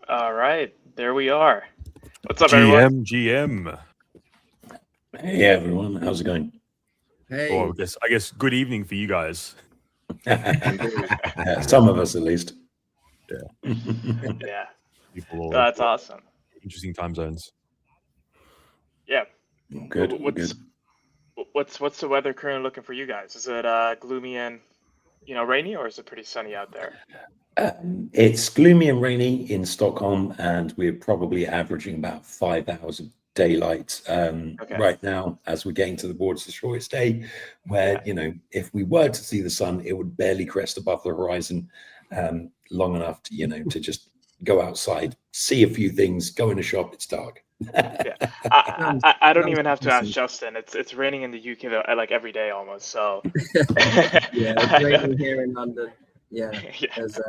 All right, there we are. What's up, everyone? GM. Hey everyone, how's it going? Hey. Or I guess good evening for you guys. Some of us at least. Yeah, People all that's awesome. interesting time zones. Yeah. Good. What's the weather currently looking for you guys? Is it gloomy and rainy, or is it pretty sunny out there? It's gloomy and rainy in Stockholm, and we're probably averaging about 5 hours of daylight right now as we're getting to the border of the shortest day, where if we were to see the sun, it would barely crest above the horizon long enough to to just go outside, see a few things, go in a shop. It's dark. Yeah, I don't even have to ask Justin. It's raining in the UK like every day almost. So yeah, it's raining here in London. Yeah, there's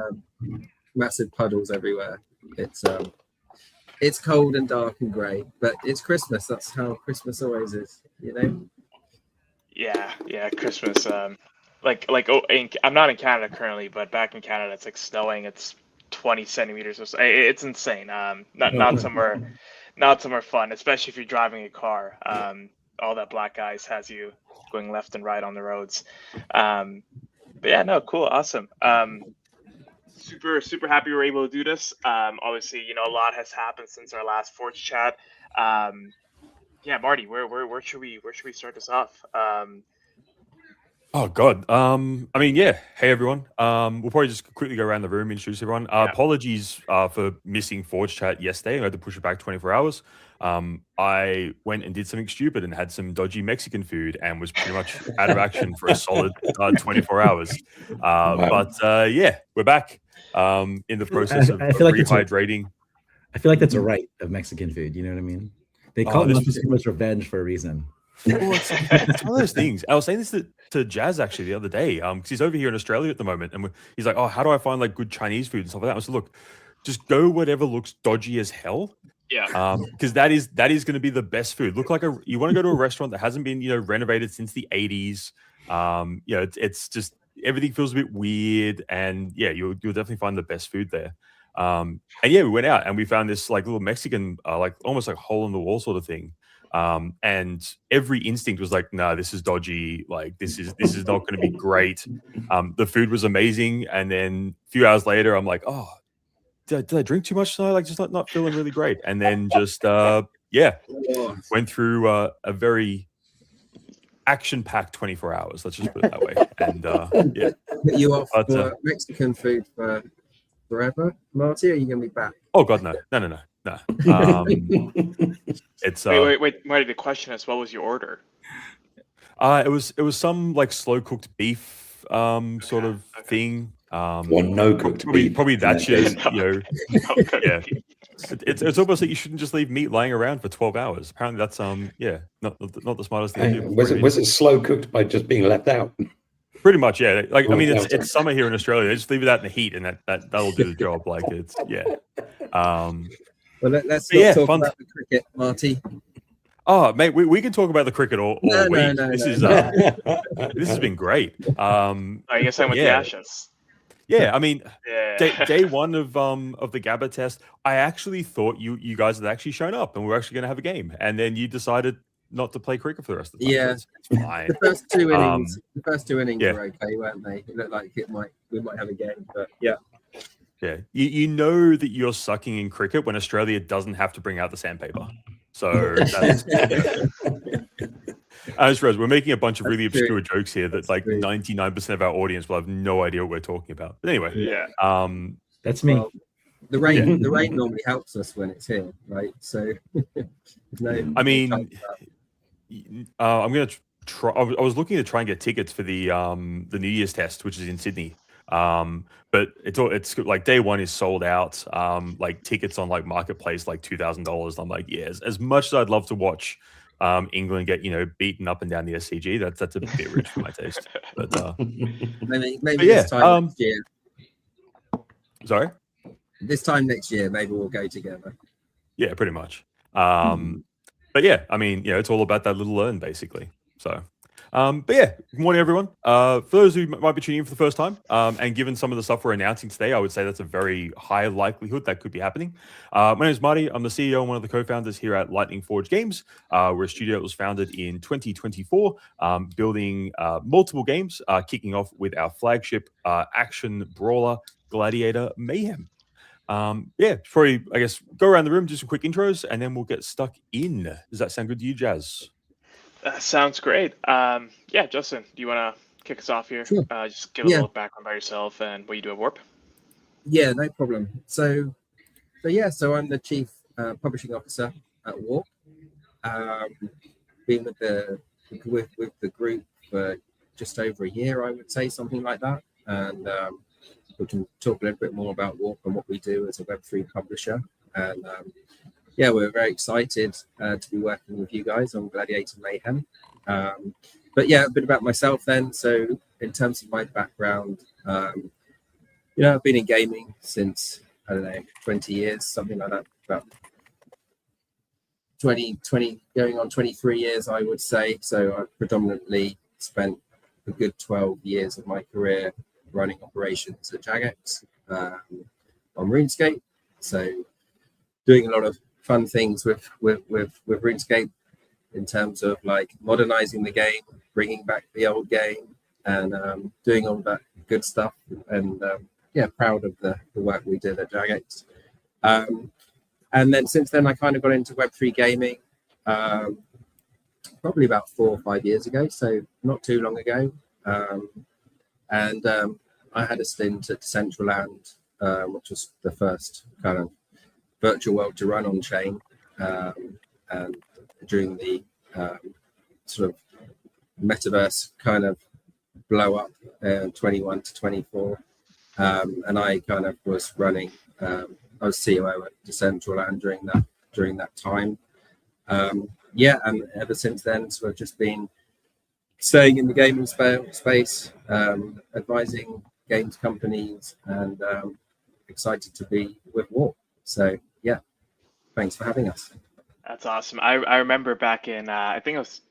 massive puddles everywhere. It's cold and dark and grey, but it's Christmas. That's how Christmas always is, Yeah, Christmas. I'm not in Canada currently, but back in Canada, it's like snowing. It's 20 centimeters or so. It's insane. Not somewhere fun, especially if you're driving a car. All that black ice has you going left and right on the roads. But yeah, no, cool, awesome. Super happy we were able to do this. Obviously, a lot has happened since our last ForgeChat. Yeah, Marty, where should we start this off? Oh God. I mean, yeah. Hey everyone. We'll probably just quickly go around the room, introduce everyone. Apologies for missing ForgeChat yesterday. I had to push it back 24 hours. I went and did something stupid and had some dodgy Mexican food and was pretty much out of action for a solid 24 hours. But yeah, we're back in the process of rehydrating. I feel like that's a right of Mexican food. You know what I mean? They call it Mexican revenge for a reason. Well, it's one of those things. I was saying this to Jazz actually the other day, because he's over here in Australia at the moment, and he's like, "Oh, how do I find like good Chinese food and stuff like that?" I said, "Look, just go whatever looks dodgy as hell." Yeah. Because that is going to be the best food. Look like you want to go to a restaurant that hasn't been renovated since the 80s. It's just everything feels a bit weird, and yeah, you'll definitely find the best food there. And yeah, we went out and we found this like little Mexican, like almost like hole in the wall sort of thing. And every instinct was like, nah, this is dodgy. Like this is not going to be great. The food was amazing. And then a few hours later, I'm like, oh, did I drink too much tonight? Like just not feeling really great. And then just, went through a very action-packed 24 hours. Let's just put it that way. And yeah. You off for Mexican food for forever, Marty? Or are you going to be back? Oh God, no. It's wait, Marty. The question is, what was your order? It was some like slow cooked beef sort of thing. Or no cooked beef. Probably that shit. Yeah. It's almost like you shouldn't just leave meat lying around for 12 hours. Apparently that's not the smartest thing to do. Was it slow cooked by just being left out? Pretty much, yeah. Like I mean, it's summer here in Australia. They just leave it out in the heat, and that'll do the job. Like it's Well, let's talk about the cricket, Marty. Oh, mate, we can talk about the cricket all week. This has been great. I guess I'm with the Ashes. Yeah, I mean, day one of the GABA test, I actually thought you guys had actually shown up and we were actually going to have a game, and then you decided not to play cricket for the rest of the time. Yeah, it's fine. The first two innings were okay, weren't they? It looked like we might have a game, but yeah. Yeah, you know that you're sucking in cricket when Australia doesn't have to bring out the sandpaper. So that's, I just realized we're making a bunch of really obscure jokes here that like 99% of our audience will have no idea what we're talking about. But anyway, that's me. Well, the rain normally helps us when it's here, right? So I mean, I'm gonna try. I was looking to try and get tickets for the New Year's test, which is in Sydney. But it's like day one is sold out. Like tickets on like Marketplace like $2,000. I'm like, yeah, as much as I'd love to watch England get beaten up and down the SCG, that's a bit rich for my taste. But maybe this time next year. Sorry. This time next year, maybe we'll go together. Yeah, pretty much. But yeah, I mean, it's all about that little earn basically. So. But yeah, good morning, everyone. For those who might be tuning in for the first time, and given some of the stuff we're announcing today, I would say that's a very high likelihood that could be happening. My name is Marty. I'm the CEO and one of the co-founders here at Lightning Forge Games. We're a studio that was founded in 2024, building multiple games, kicking off with our flagship action brawler, Gladiator Mayhem. Yeah, probably, I guess, go around the room, do some quick intros, and then we'll get stuck in. Does that sound good to you, Jazz? Sounds great. Yeah, Justin, do you want to kick us off here? Sure. Just give a little background about yourself and what you do at Warp. Yeah, no problem. So I'm the chief publishing officer at Warp. Been with the group for just over a year, I would say, something like that. And we can talk a little bit more about Warp and what we do as a Web3 publisher. And yeah, we're very excited to be working with you guys on Gladiator Mayhem. But yeah, a bit about myself then. So in terms of my background, I've been in gaming since, 20 years, something like that, about 20, going on 23 years, I would say. So I've predominantly spent a good 12 years of my career running operations at Jagex on RuneScape. So doing a lot of fun things with RuneScape in terms of like modernizing the game, bringing back the old game, and doing all that good stuff. And proud of the work we did at Jagex. And then since then, I kind of got into Web3 gaming probably about 4 or 5 years ago, so not too long ago. And I had a stint at Decentraland, which was the first kind of virtual world to run on chain, and during the sort of metaverse kind of blow up 21 to 24. And I kind of was running, I was COO at Decentraland during that time. And ever since then, so I've just been staying in the gaming space, advising games companies, and excited to be with Warp. So yeah, thanks for having us. That's awesome. I remember back in I think it was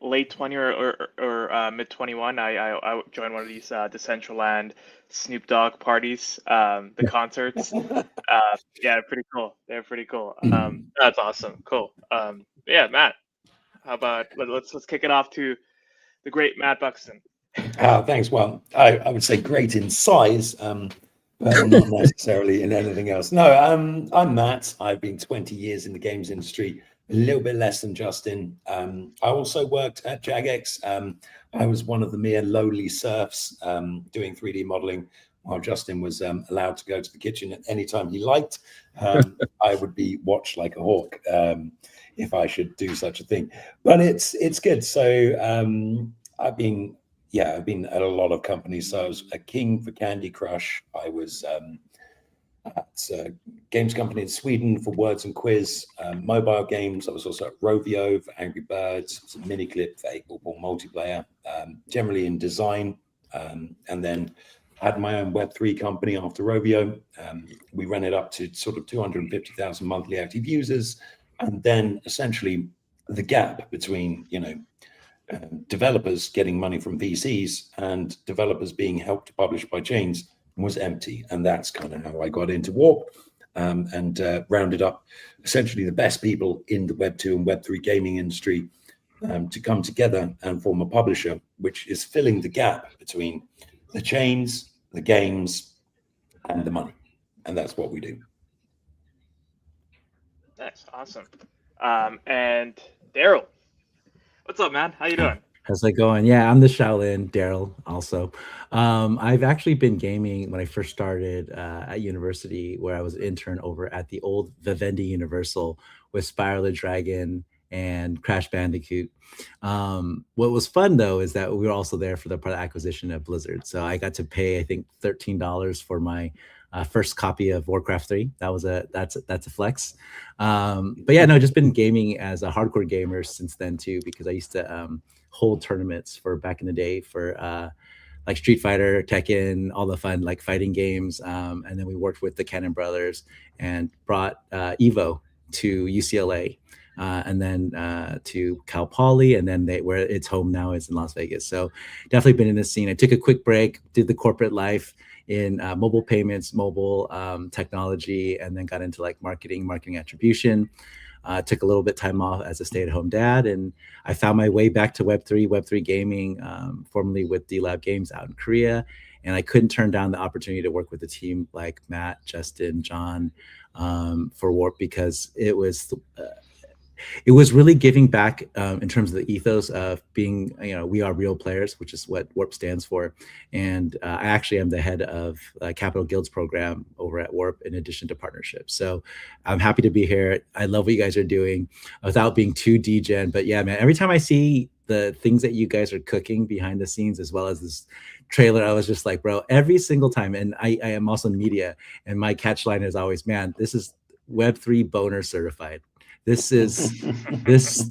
late 20 or mid 21. I joined one of these Decentraland Snoop Dogg parties, the concerts. Yeah, pretty cool. They're pretty cool. That's awesome. Cool. Yeah, Matt. How about let's kick it off to the great Matt Buxton. Thanks. Well, I would say great in size, but not necessarily in anything else. No, I'm Matt. I've been 20 years in the games industry, a little bit less than Justin. I also worked at Jagex. I was one of the mere lowly serfs doing 3D modeling, while Justin was allowed to go to the kitchen at any time he liked. I would be watched like a hawk if I should do such a thing. But it's good. So I've been at a lot of companies. So I was a king for Candy Crush. I was at a games company in Sweden for Words and Quiz, mobile games. I was also at Rovio for Angry Birds. It was a Miniclip for 8-ball multiplayer, generally in design. And then had my own Web3 company after Rovio. We ran it up to sort of 250,000 monthly active users. And then essentially the gap between, developers getting money from VCs and developers being helped to publish by chains was empty. And that's kind of how I got into Warp and rounded up essentially the best people in the Web2 and Web3 gaming industry to come together and form a publisher, which is filling the gap between the chains, the games, and the money. And that's what we do. Nice. Awesome. And Daryl. What's up, man? How you doing? How's it going? Yeah, I'm the Shaolin, Daryl, also. I've actually been gaming when I first started at university, where I was an intern over at the old Vivendi Universal with Spyro the Dragon and Crash Bandicoot. What was fun, though, is that we were also there for the part of acquisition of Blizzard. So I got to pay, I think, $13 for my first copy of Warcraft 3. That's a flex. But yeah, no, just been gaming as a hardcore gamer since then too, because I used to hold tournaments for back in the day for like Street Fighter, Tekken, all the fun like fighting games. And then we worked with the Cannon Brothers and brought Evo to UCLA and then to Cal Poly, and then where it's home now is in Las Vegas. So definitely been in this scene. I took a quick break, did the corporate life in mobile payments, mobile technology, and then got into like marketing attribution. Took a little bit time off as a stay-at-home dad, and I found my way back to Web3 gaming, formerly with D-Lab Games out in Korea. And I couldn't turn down the opportunity to work with a team like Matt, Justin, John, for Warp, because it was really giving back in terms of the ethos of being, we are real players, which is what Warp stands for. And I actually am the head of Capital Guilds program over at Warp, in addition to partnerships. So I'm happy to be here. I love what you guys are doing, without being too degen. But yeah, man, every time I see the things that you guys are cooking behind the scenes, as well as this trailer, I was just like, bro, every single time. And I am also in media, and my catch line is always, man, this is Web3 boner certified. This is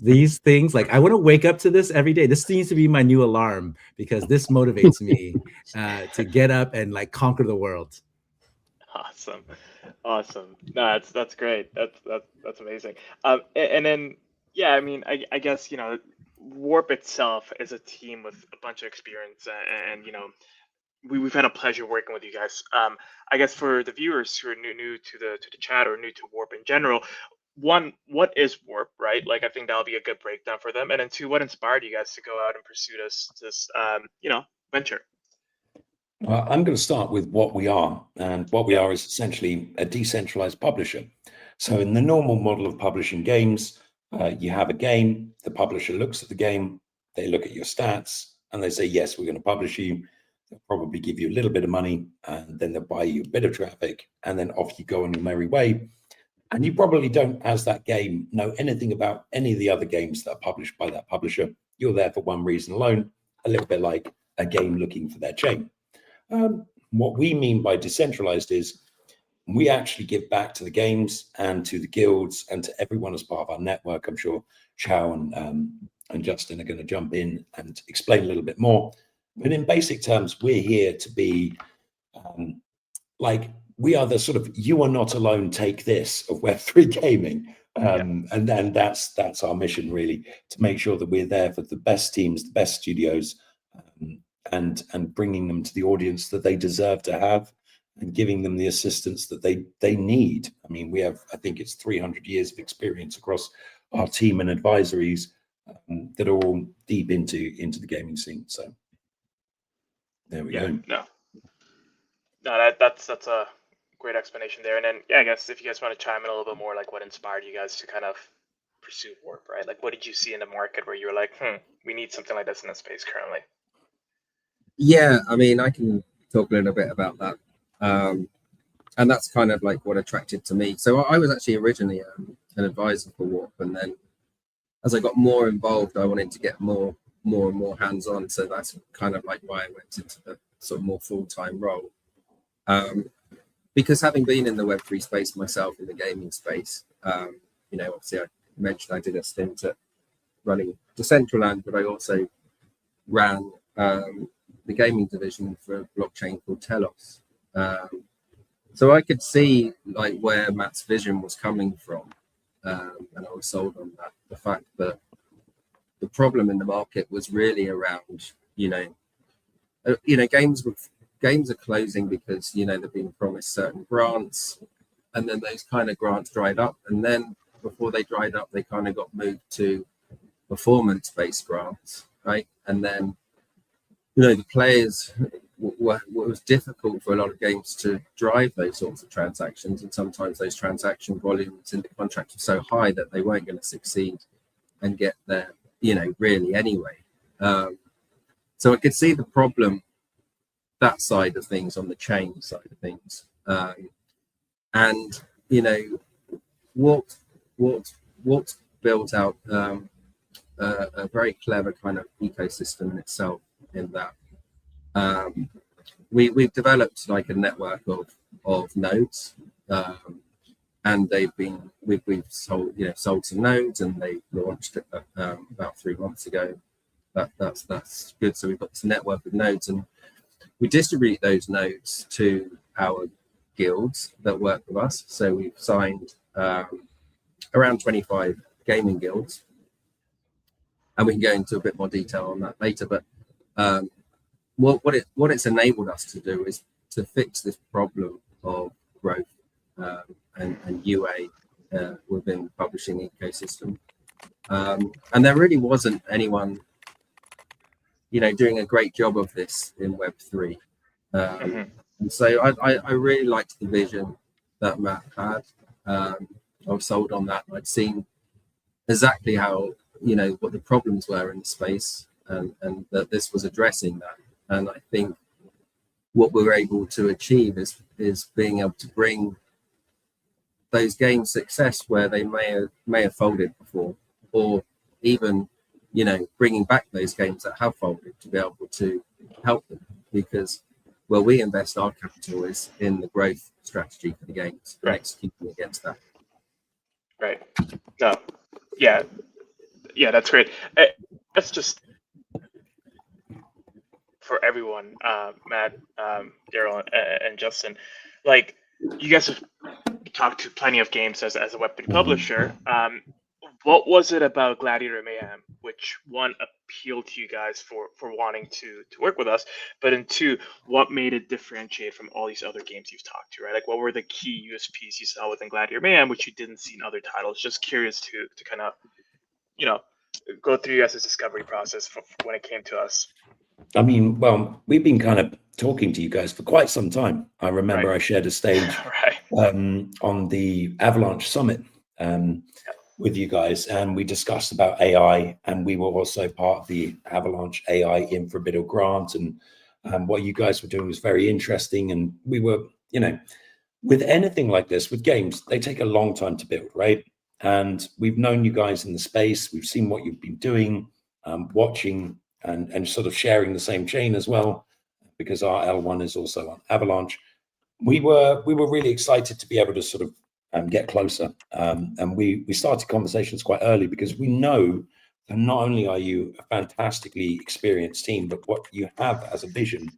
these things, like, I want to wake up to this every day. This needs to be my new alarm, because this motivates me to get up and like conquer the world. Awesome. No, that's great. That's amazing. And then, yeah, I mean, I guess, Warp itself is a team with a bunch of experience, and we've had a pleasure working with you guys. I guess for the viewers who are new to the chat, or new to Warp in general, one, what is Warp, right? Like, I think that'll be a good breakdown for them. And then two, what inspired you guys to go out and pursue this venture? I'm going to start with what we are. And what we are is essentially a decentralized publisher. So in the normal model of publishing games, you have a game, the publisher looks at the game, they look at your stats, and they say, yes, we're going to publish you. They'll probably give you a little bit of money, and then they'll buy you a bit of traffic, and then off you go on your merry way. And you probably don't, as that game, know anything about any of the other games that are published by that publisher. You're there for one reason alone, a little bit like a game looking for their chain. What we mean by decentralized is we actually give back to the games and to the guilds and to everyone as part of our network. I'm sure Chow and Justin are going to jump in and explain a little bit more. But in basic terms, we're here to be we are the sort of, you are not alone, take this of Web3 gaming. And then that's our mission, really, to make sure that we're there for the best teams, the best studios, and bringing them to the audience that they deserve to have, and giving them the assistance that they need. I mean, we have, I think it's 300 years of experience across our team and advisories that are all deep into the gaming scene. So there we go. No, that's a great explanation there. And then, yeah, I guess if you guys want to chime in a little bit more, like, what inspired you guys to kind of pursue Warp, right? Like, what did you see in the market where you were like, we need something like this in the space currently? Yeah, I mean, I can talk a little bit about that. And that's kind of like what attracted to me. So I was actually originally an advisor for Warp, and then as I got more involved, I wanted to get more and more hands-on. So that's kind of like why I went into the sort of more full-time role. Because having been in the Web3 space myself, in the gaming space, obviously I mentioned I did a stint at running Decentraland, but I also ran the gaming division for a blockchain called Telos. So I could see like where Matt's vision was coming from, and I was sold on that. The fact that the problem in the market was really around, games are closing because they're being promised certain grants, and then those kind of grants dried up, and then before they dried up, they kind of got moved to performance-based grants, right? And then the players, it was difficult for a lot of games to drive those sorts of transactions, and sometimes those transaction volumes in the contract were so high that they weren't going to succeed and get there, really anyway. So I could see the problem, that side of things, on the chain side of things, and Warp built out a very clever kind of ecosystem in itself, in that we've developed like a network of nodes, and we've sold some nodes, and they launched it about 3 months ago. That's good. So we've got this network of nodes, and we distribute those nodes to our guilds that work with us. So we've signed around 25 gaming guilds, and we can go into a bit more detail on that later. But what it's enabled us to do is to fix this problem of growth and UA within the publishing ecosystem. And there really wasn't anyone, doing a great job of this in Web3. And so I really liked the vision that Matt had. I was sold on that. I'd seen exactly how, what the problems were in the space, and that this was addressing that. And I think what we were able to achieve is being able to bring those games success where they may have folded before, or even bringing back those games that have folded to be able to help them, because we invest our capital is in the growth strategy for the games and executing against that. Right. No. Yeah, that's great. That's just for everyone, Matt, Daryl, and Justin. Like, you guys have talked to plenty of games as a Web3 publisher. What was it about Gladiator Mayhem which, one, appealed to you guys for wanting to work with us, but and two, what made it differentiate from all these other games you've talked to, right? Like, what were the key USPs you saw within Gladiator Mayhem which you didn't see in other titles? Just curious to kind of, go through you guys' discovery process for when it came to us. I mean, well, we've been kind of talking to you guys for quite some time. I remember I shared a stage on the Avalanche Summit with you guys, and we discussed about AI, and we were also part of the Avalanche AI Infrabiddle grant, and what you guys were doing was very interesting. And we were, with anything like this, with games, they take a long time to build, right? And we've known you guys in the space. We've seen what you've been doing, watching and sort of sharing the same chain as well, because our L1 is also on Avalanche. We were really excited to be able to sort of get closer. And we started conversations quite early, because we know that not only are you a fantastically experienced team, but what you have as a vision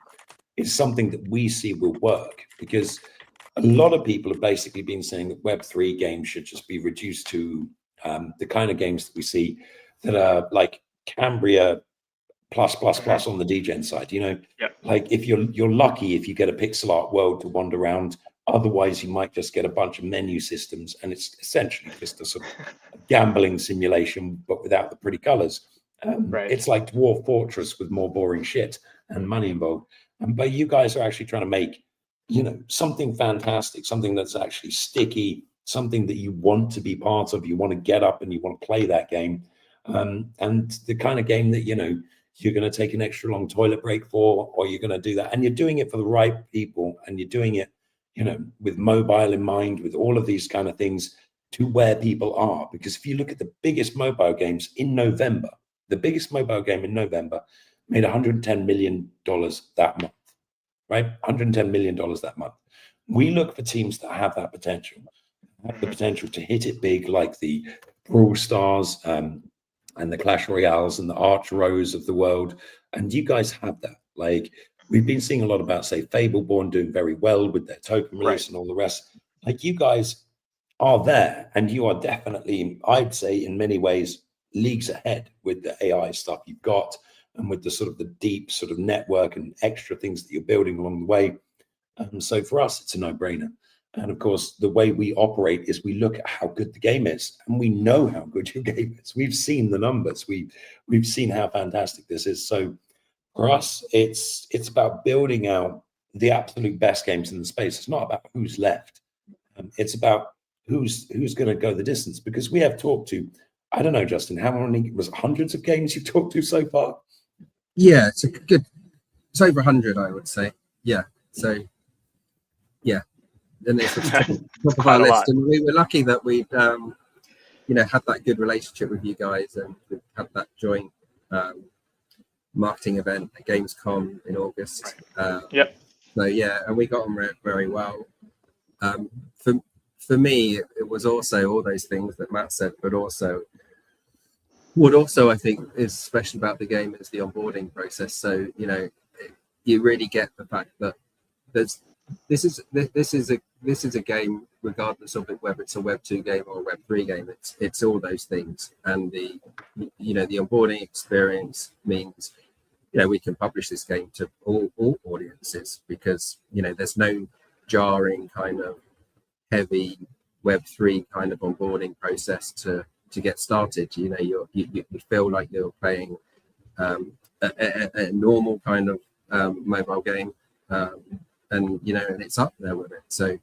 is something that we see will work. Because a lot of people have basically been saying that Web3 games should just be reduced to the kind of games that we see that are like Cambria plus on the degen side, like if you're lucky if you get a pixel art world to wander around. Otherwise you might just get a bunch of menu systems, and it's essentially just a sort of gambling simulation but without the pretty colors. It's like Dwarf Fortress with more boring shit and money involved. But you guys are actually trying to make something fantastic, something that's actually sticky, something that you want to be part of. You want to get up and you want to play that game, and the kind of game that you're going to take an extra long toilet break for, or you're going to do that, and you're doing it for the right people, and you're doing it with mobile in mind, with all of these kind of things to where people are. Because if you look at the biggest mobile games in November, the biggest mobile game in November made $110 million that month, right? $110 million that month. We look for teams that have that potential, have the potential to hit it big, like the Brawl Stars, and the Clash Royales and the Arch Rose of the world. And you guys have that. Like, we've been seeing a lot about, say, Fableborn doing very well with their token release and all the rest. Like, you guys are there, and you are definitely, I'd say, in many ways, leagues ahead with the AI stuff you've got, and with the sort of the deep sort of network and extra things that you're building along the way. So for us, it's a no-brainer. And of course, the way we operate is we look at how good the game is, and we know how good your game is. We've seen the numbers. We've seen how fantastic this is. So for us, it's about building out the absolute best games in the space. It's not about who's left. It's about who's going to go the distance. Because we have talked to, I don't know, Justin, how many, was it hundreds of games you've talked to so far? Yeah, it's over 100, I would say. Yeah. So yeah. And it's top of our list, and we were lucky that we'd had that good relationship with you guys, and we've had that joint marketing event at Gamescom in August. So yeah, and we got on very well. For me, it was also all those things that Matt said, but also what I think is special about the game is the onboarding process. So you really get the fact that there's this is a game, regardless of it, whether it's a Web 2 game or a Web 3 game. It's all those things, and the onboarding experience means we can publish this game to all audiences, because there's no jarring kind of heavy Web3 kind of onboarding process to get started. You feel like you're playing a normal kind of mobile game, and it's up there with it. So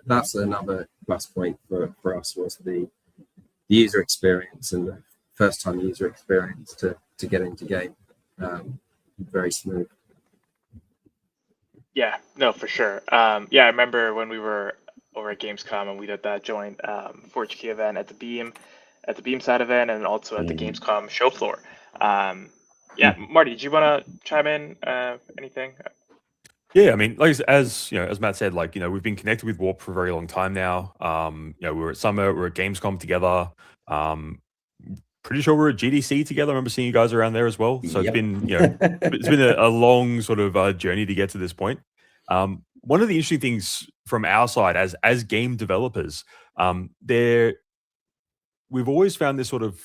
that's another plus point for us, was the user experience and the first time user experience to get into game. Very smooth. Yeah, no, for sure. Yeah, I remember when we were over at Gamescom and we did that joint ForgeChat event at the Beam side event, and also at the Gamescom show floor. Yeah, Marty, did you want to chime in? Anything? Yeah, I mean, like as Matt said, like we've been connected with Warp for a very long time now. We were at Summit, we were at Gamescom together. Pretty sure we're at GDC together. I remember seeing you guys around there as well. So It's been it's been a long sort of journey to get to this point. One of the interesting things from our side as game developers, we've always found this sort of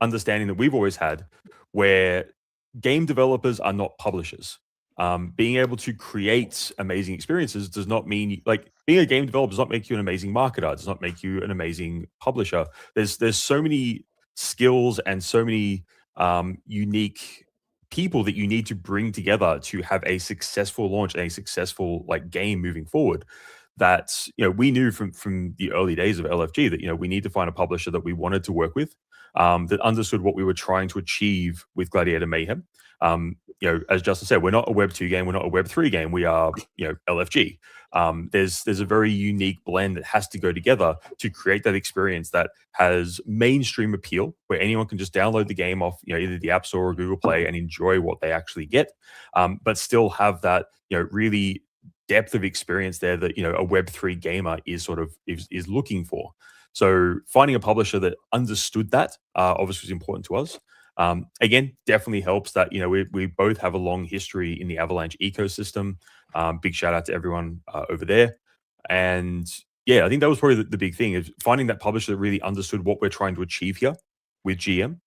understanding that we've always had, where game developers are not publishers. Being able to create amazing experiences does not mean, like, being a game developer does not make you an amazing marketer, does not make you an amazing publisher. There's so many skills and so many unique people that you need to bring together to have a successful launch and a successful game moving forward, that we knew from the early days of LFG that we need to find a publisher that we wanted to work with, that understood what we were trying to achieve with Gladiator Mayhem. As Justin said, we're not a Web 2 game, we're not a Web 3 game, we are LFG. There's a very unique blend that has to go together to create that experience that has mainstream appeal, where anyone can just download the game off either the App Store or Google Play and enjoy what they actually get, but still have that really depth of experience there that a Web 3 gamer is looking for. So finding a publisher that understood that obviously was important to us. Again, definitely helps that we both have a long history in the Avalanche ecosystem. Big shout out to everyone over there. And yeah, I think that was probably the big thing, is finding that publisher that really understood what we're trying to achieve here with GM.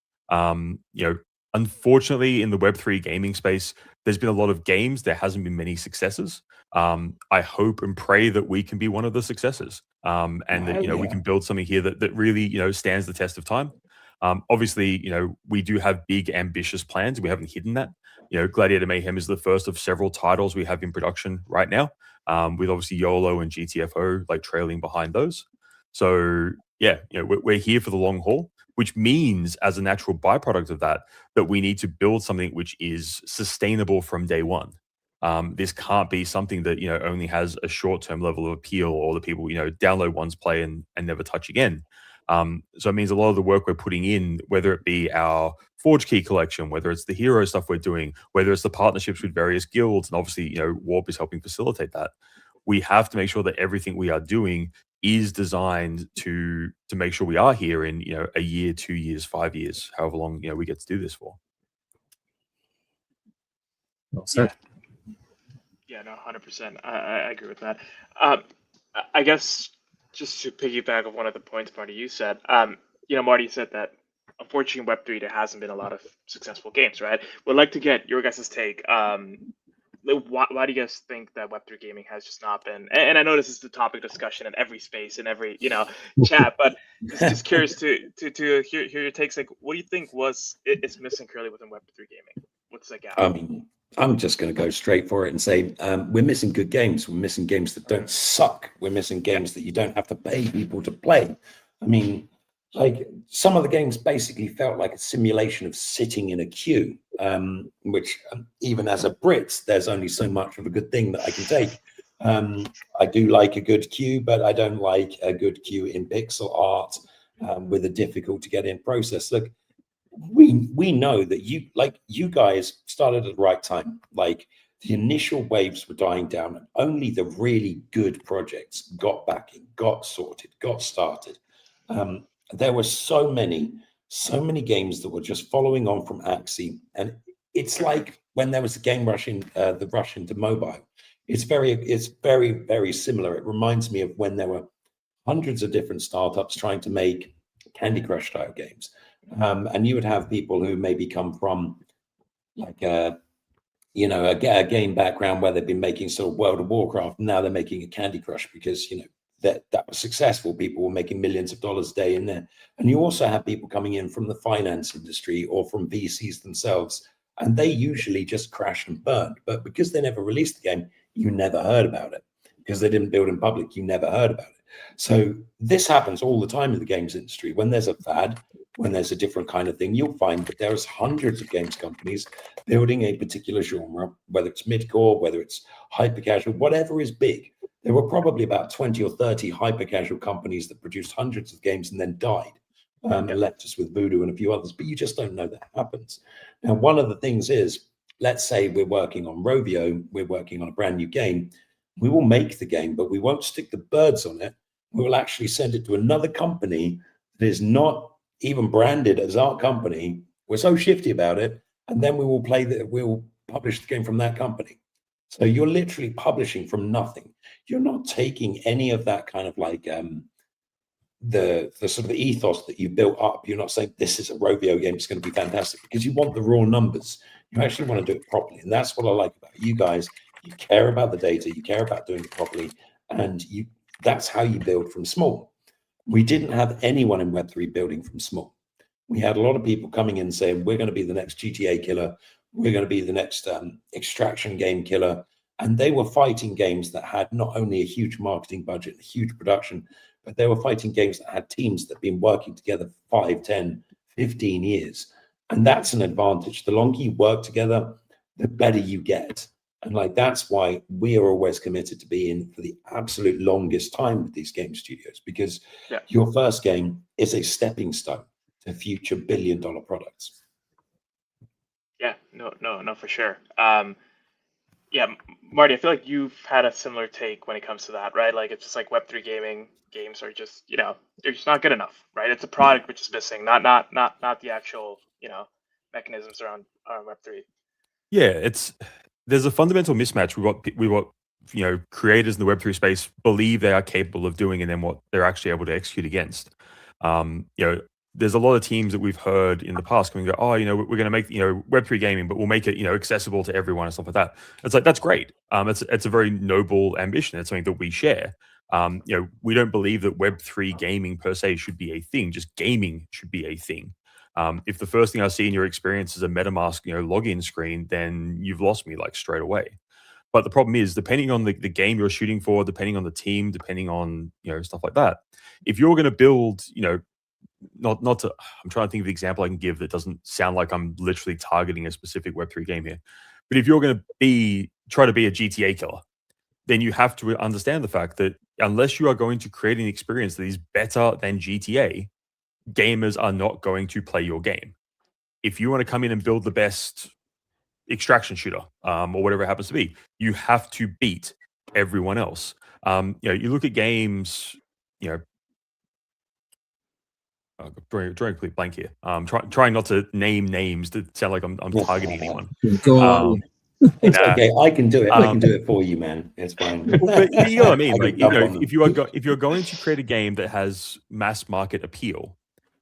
Unfortunately, in the Web3 gaming space, there's been a lot of games. There hasn't been many successes. I hope and pray that we can be one of the successes, and that we can build something here that really stands the test of time. Obviously, we do have big, ambitious plans. We haven't hidden that. Gladiator Mayhem is the first of several titles we have in production right now, with obviously YOLO and GTFO trailing behind those. So yeah, we're here for the long haul, which means, as a natural byproduct of that we need to build something which is sustainable from day one. This can't be something that only has a short-term level of appeal, or the people download once, play, and never touch again. So it means a lot of the work we're putting in, whether it be our Forge Key collection, whether it's the hero stuff we're doing, whether it's the partnerships with various guilds, and obviously Warp is helping facilitate that, we have to make sure that everything we are doing is designed to make sure we are here in a year, 2 years, 5 years, however long we get to do this for. Well said. Yeah, no, 100%. I agree with that. I guess just to piggyback on one of the points, Marty, you said, Marty said that unfortunately in Web3 there hasn't been a lot of successful games, right? We'd like to get your guys' take. Why do you guys think that Web3 gaming has just not been? And I know this is the topic of discussion in every space, in every chat, but just curious to hear your takes. Like, what do you think is missing currently within Web3 gaming? What's the gap? I'm just going to go straight for it and say we're missing good games. We're missing games that don't suck. We're missing games that you don't have to pay people to play. I mean, some of the games basically felt like a simulation of sitting in a queue, which even as a Brit, there's only so much of a good thing that I can take. I do like a good queue, but I don't like a good queue in pixel art with a difficult to get in process. Look, we know that you guys started at the right time. Like, the initial waves were dying down, and only the really good projects got backing, got sorted, got started. There were so many games that were just following on from Axie, and it's like when there was a game rush the rush into mobile. It's very similar. It reminds me of when there were hundreds of different startups trying to make Candy Crush style games. And you would have people who maybe come from like a game background where they've been making sort of World of Warcraft. Now they're making a Candy Crush because, that was successful. People were making millions of dollars a day in there. And you also have people coming in from the finance industry or from VCs themselves, and they usually just crashed and burned. But because they never released the game, you never heard about it. Because they didn't build in public, you never heard about it. So this happens all the time in the games industry. When there's a fad, when there's a different kind of thing, you'll find that there's hundreds of games companies building a particular genre, whether it's mid-core, whether it's hyper-casual, whatever is big. There were probably about 20 or 30 hyper-casual companies that produced hundreds of games and then died, and left us with Voodoo and a few others, but you just don't know that happens. Now, one of the things is, let's say we're working on Rovio, we're working on a brand new game. We will make the game, but we won't stick the birds on it. We will actually send it to another company that is not even branded as our company. We're so shifty about it, and then we will we'll publish the game from that company. So you're literally publishing from nothing. You're not taking any of that kind of like the sort of ethos that you built up. You're not saying this is a Rovio game, it's going to be fantastic, because you want the raw numbers. You actually want to do it properly, and that's what I like about you guys. You care about the data, you care about doing it properly, and that's how you build from small. We didn't have anyone in Web3 building from small. We had a lot of people coming in saying, we're going to be the next GTA killer, we're going to be the next extraction game killer. And they were fighting games that had not only a huge marketing budget, a huge production, but they were fighting games that had teams that had been working together for 5, 10, 15 years. And that's an advantage. The longer you work together, the better you get. And like, that's why we are always committed to be in for the absolute longest time with these game studios, because your first game is a stepping stone to future billion-dollar products. Yeah, no, for sure. Yeah, Marty, I feel like you've had a similar take when it comes to that, right? Like, it's just like Web3 gaming games are just, they're just not good enough, right? It's a product which is missing, not the actual, mechanisms around Web3. Yeah, there's a fundamental mismatch with what creators in the Web3 space believe they are capable of doing, and then what they're actually able to execute against. There's a lot of teams that we've heard in the past coming and go, we're going to make Web3 gaming, but we'll make it accessible to everyone and stuff like that. It's like, that's great. It's a very noble ambition. It's something that we share. We don't believe that Web3 gaming per se should be a thing. Just gaming should be a thing. If the first thing I see in your experience is a MetaMask login screen, then you've lost me like straight away. But the problem is, depending on the game you're shooting for, depending on the team, depending on stuff like that, if you're going to build I'm trying to think of the example I can give that doesn't sound like I'm literally targeting a specific Web3 game here. But if you're going to try to be a GTA killer, then you have to understand the fact that unless you are going to create an experience that is better than GTA, gamers are not going to play your game. If you want to come in and build the best extraction shooter or whatever it happens to be, you have to beat everyone else. You look at games, drawing a complete blank here. Trying not to name names to sound like I'm targeting anyone. Go on. It's okay. I can do it. I can do it for you, man. It's fine. But you know what I mean? Like, if you're going to create a game that has mass market appeal,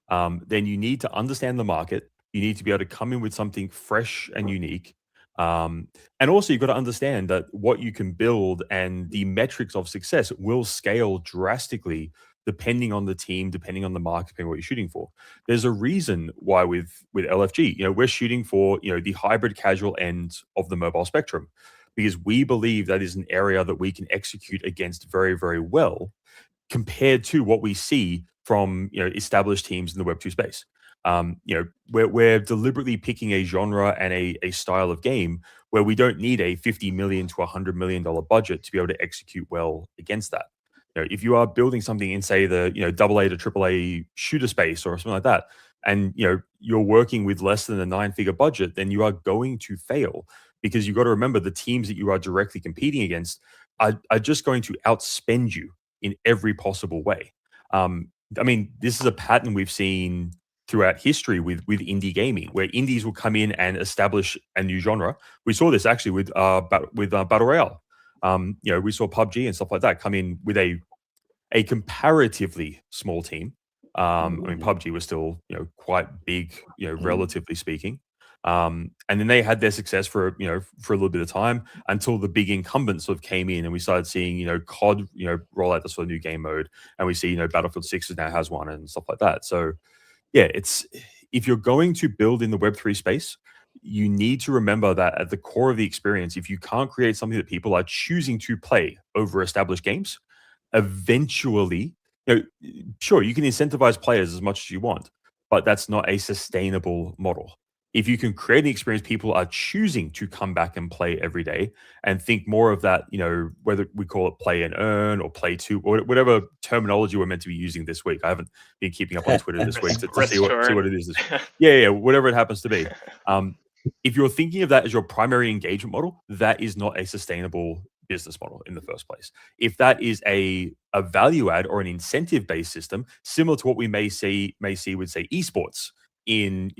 then you need to understand the market. You need to be able to come in with something fresh and unique. And also, you've got to understand that what you can build and the metrics of success will scale drastically depending on the team, depending on the market, depending on what you're shooting for. There's a reason why with LFG, we're shooting for, the hybrid casual end of the mobile spectrum, because we believe that is an area that we can execute against very, very well compared to what we see from, established teams in the Web2 space. We're deliberately picking a genre and a style of game where we don't need a $50 million to $100 million budget to be able to execute well against that. If you are building something in, say, the AA to AAA shooter space or something like that, and you're working with less than a 9-figure budget, then you are going to fail, because you've got to remember the teams that you are directly competing against are just going to outspend you in every possible way. This is a pattern we've seen throughout history with indie gaming, where indies will come in and establish a new genre. We saw this actually with Battle Royale. We saw PUBG and stuff like that come in with a comparatively small team. I mean, PUBG was still, quite big, relatively speaking. And then they had their success for a little bit of time until the big incumbents sort of came in, and we started seeing, COD, roll out this sort of new game mode, and we see, Battlefield 6 now has one and stuff like that. So yeah, if you're going to build in the Web3 space, you need to remember that at the core of the experience, if you can't create something that people are choosing to play over established games, eventually, sure, you can incentivize players as much as you want, but that's not a sustainable model. If you can create an experience people are choosing to come back and play every day, and think more of that, whether we call it play and earn or play to, or whatever terminology we're meant to be using this week. I haven't been keeping up on Twitter this week to see what it is. Yeah, whatever it happens to be. If you're thinking of that as your primary engagement model, that is not a sustainable business model in the first place. If that is a value add or an incentive based system, similar to what we may see with, say, esports in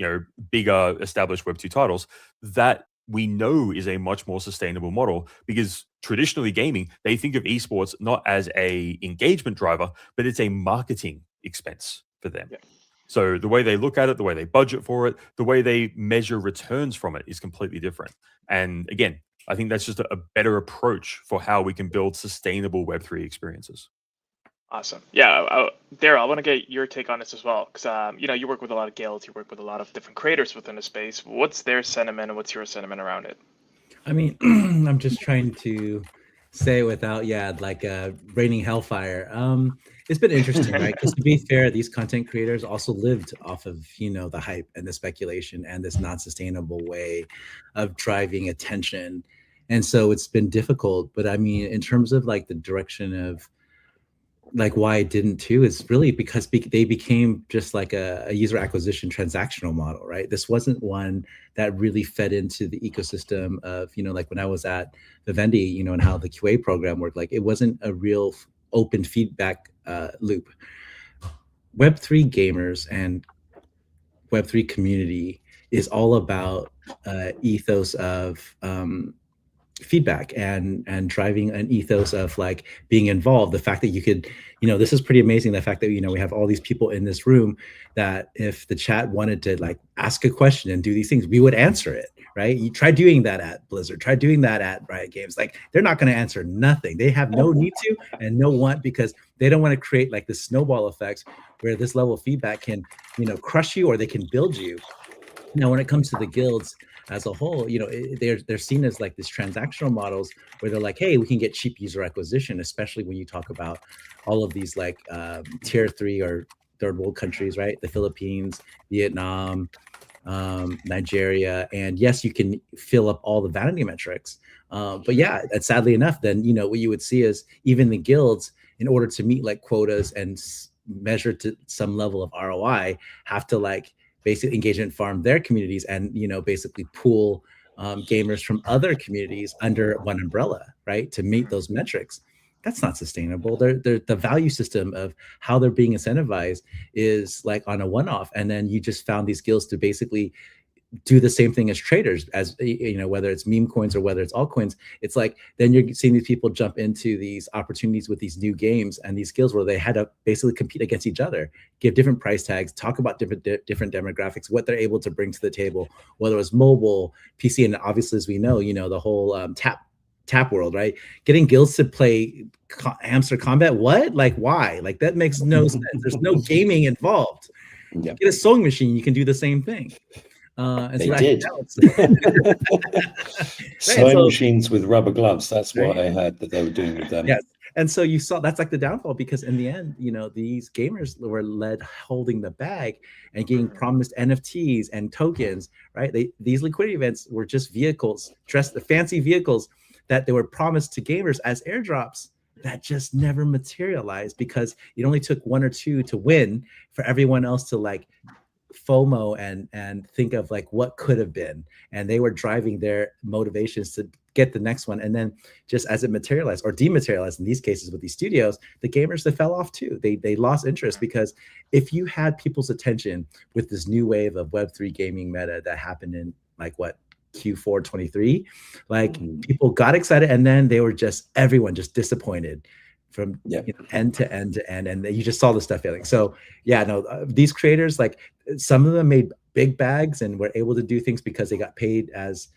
bigger established Web2 titles, that we know is a much more sustainable model, because traditionally gaming, they think of esports not as a engagement driver, but it's a marketing expense for them. Yeah. So the way they look at it, the way they budget for it, the way they measure returns from it is completely different. And again, I think that's just a better approach for how we can build sustainable Web3 experiences. Awesome. Yeah, Daryl, I want to get your take on this as well, because you work with a lot of guilds, you work with a lot of different creators within the space. What's their sentiment and what's your sentiment around it? I mean, I'm just trying to say without, raining hellfire. It's been interesting, right? Because to be fair, these content creators also lived off of, the hype and the speculation and this non-sustainable way of driving attention. And so it's been difficult. But I mean, in terms of the direction of why it didn't too, is really because they became just a user acquisition transactional model, right? This wasn't one that really fed into the ecosystem of, when I was at Vivendi, and how the QA program worked, it wasn't a real open feedback loop. Web3 gamers and Web3 community is all about ethos of feedback and driving an ethos of being involved. The fact that you could, this is pretty amazing. The fact that, we have all these people in this room that if the chat wanted to ask a question and do these things, we would answer it, right? You try doing that at Blizzard, try doing that at Riot Games. They're not going to answer nothing. They have no need to and no want, because they don't want to create this snowball effects where this level of feedback can, crush you or they can build you. Now, when it comes to the guilds as a whole, they're seen as these transactional models where they're hey, we can get cheap user acquisition, especially when you talk about all of these tier 3 or third world countries, right? The Philippines, Vietnam, Nigeria, and yes, you can fill up all the vanity metrics. But yeah, and sadly enough, then what you would see is even the guilds, in order to meet quotas and measure to some level of ROI, have to basically engagement farm their communities and basically pool gamers from other communities under one umbrella, right, to meet those metrics. That's not sustainable. The value system of how they're being incentivized is on a one-off, and then you just found these guilds to basically do the same thing as traders, as whether it's meme coins or whether it's altcoins. It's then you're seeing these people jump into these opportunities with these new games and these skills where they had to basically compete against each other, give different price tags, talk about different demographics, what they're able to bring to the table, whether it's mobile, PC, and obviously, as we know, the whole tap world, right? Getting guilds to play hamster combat, what? Why? That makes no sense. There's no gaming involved. Yep. Get a sewing machine, you can do the same thing. And they did. Sewing machines with rubber gloves. That's what I heard that they were doing with them. Yes. And so you saw that's the downfall, because in the end, these gamers were led holding the bag and getting promised NFTs and tokens, right? These liquidity events were just vehicles, fancy vehicles that they were promised to gamers as airdrops that just never materialized, because it only took one or two to win for everyone else to FOMO and think of what could have been, and they were driving their motivations to get the next one. And then just as it materialized or dematerialized in these cases with these studios, the gamers, they fell off too. They lost interest, because if you had people's attention with this new wave of Web3 gaming meta that happened in Q4 23. Like people got excited, and then they were everyone just disappointed from end to end to end, and you just saw the stuff failing. So yeah, no, these creators, like some of them made big bags and were able to do things because they got paid as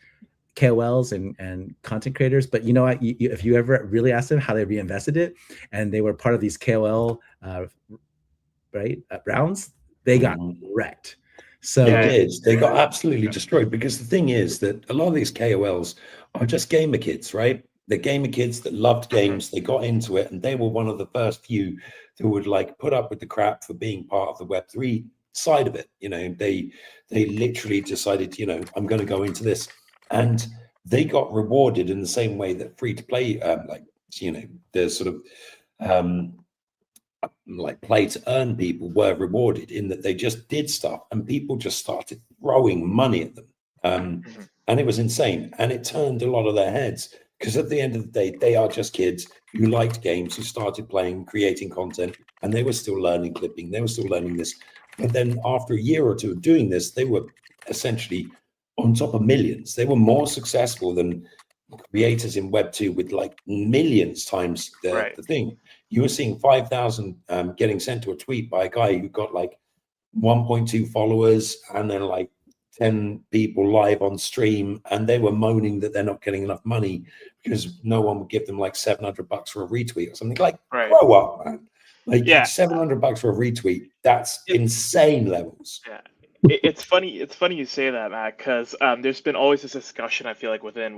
KOLs and content creators. But you know what, if you ever really asked them how they reinvested it, and they were part of these KOL rounds, they got wrecked. So they got absolutely destroyed, because the thing is that a lot of these KOLs are just gamer kids, right? They're gamer kids that loved games. They got into it, and they were one of the first few that would like put up with the crap for being part of the Web3 side of it. You know, they literally decided, you know, I'm going to go into this, and they got rewarded in the same way that free to play, like, you know, there's sort of like play to earn people were rewarded, in that they just did stuff and people just started throwing money at them. And it was insane, and it turned a lot of their heads, because at the end of the day, they are just kids who liked games, who started playing, creating content, and they were still learning clipping, they were still learning this. But then after a year or two of doing this, they were essentially on top of millions. They were more successful than creators in Web 2 with like millions times the thing. You were seeing 5,000 getting sent to a tweet by a guy who got like 1.2 followers, and then like 10 people live on stream, and they were moaning that they're not getting enough money because no one would give them like $700 for a retweet or something. Like, grow up, man. Like, $700 for a retweet, that's insane levels. Yeah. It's funny you say that, Matt, because there's been always this discussion, I feel like, within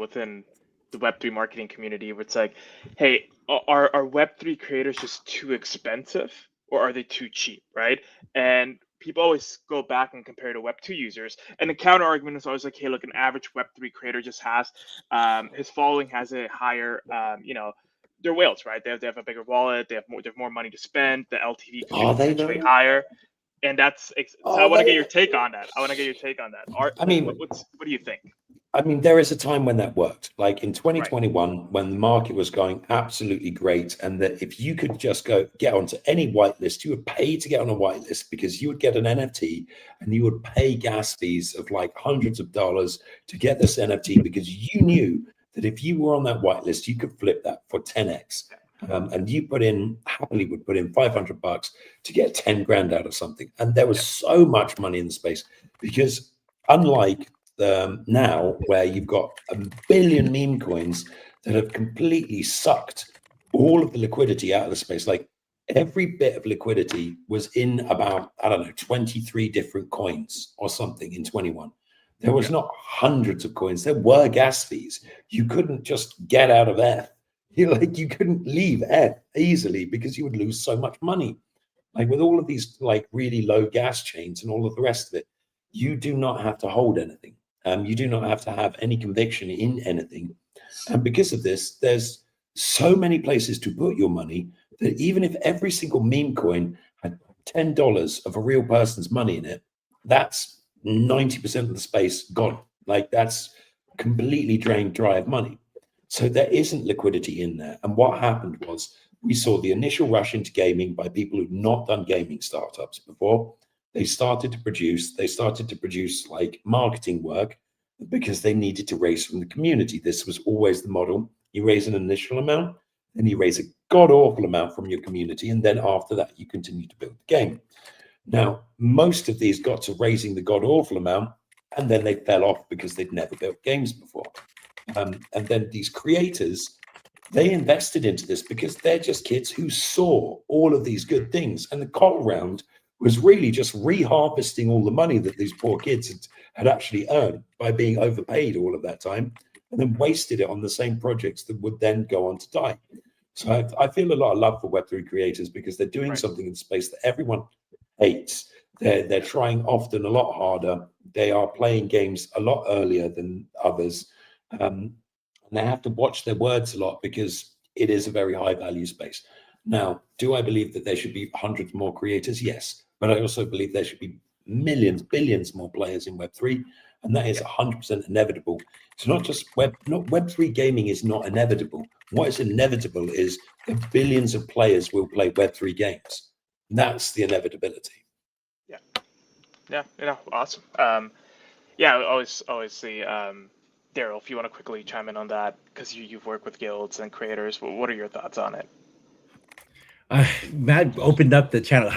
the Web3 marketing community, where it's like, hey, are Web3 creators just too expensive, or are they too cheap, right? And people always go back and compare to Web2 users, and the counter argument is always like, hey, look, an average Web3 creator just has his following has a higher, you know, they're whales, right? They have a bigger wallet, they have more money to spend, the LTV could be potentially higher. And that's so I want to get your take on that. I mean, what do you think? I mean, there is a time when that worked, like in 2021, when the market was going absolutely great, and that if you could just get onto any whitelist, you would pay to get on a whitelist, because you would get an NFT and you would pay gas fees of like hundreds of dollars to get this NFT, because you knew that if you were on that whitelist, you could flip that for 10x. And you happily would put in $500 to get 10 grand out of something. And there was so much money in the space, because unlike now, where you've got a billion meme coins that have completely sucked all of the liquidity out of the space, like every bit of liquidity was in about, I don't know, 23 different coins or something in 21. There was not hundreds of coins. There were gas fees. You couldn't just get out of F. You couldn't leave F easily, because you would lose so much money. Like with all of these like really low gas chains and all of the rest of it, you do not have to hold anything. You do not have to have any conviction in anything. And because of this, there's so many places to put your money that even if every single meme coin had $10 of a real person's money in it, that's 90% of the space gone. Like, that's completely drained dry of money. So there isn't liquidity in there. And what happened was, we saw the initial rush into gaming by people who'd not done gaming startups before. They started to produce like marketing work, because they needed to raise from the community. This was always the model. You raise an initial amount, then you raise a god-awful amount from your community, and then after that, you continue to build the game. Now, most of these got to raising the god-awful amount, and then they fell off because they'd never built games before. And then these creators, they invested into this because they're just kids who saw all of these good things. And the call round was really just reharvesting all the money that these poor kids had actually earned by being overpaid all of that time, and then wasted it on the same projects that would then go on to die. So I feel a lot of love for Web3 creators, because they're doing something in space that everyone hates. They're trying often a lot harder. They are playing games a lot earlier than others. And they have to watch their words a lot, because it is a very high value space. Now, do I believe that there should be hundreds more creators? Yes. But I also believe there should be millions, billions more players in Web3. And that is 100% inevitable. It's not just Web3 gaming is not inevitable. What is inevitable is that billions of players will play Web3 games. That's the inevitability. Yeah, awesome. Yeah, obviously, Daryl, if you want to quickly chime in on that, because you've worked with guilds and creators, what are your thoughts on it? Matt opened up the channel.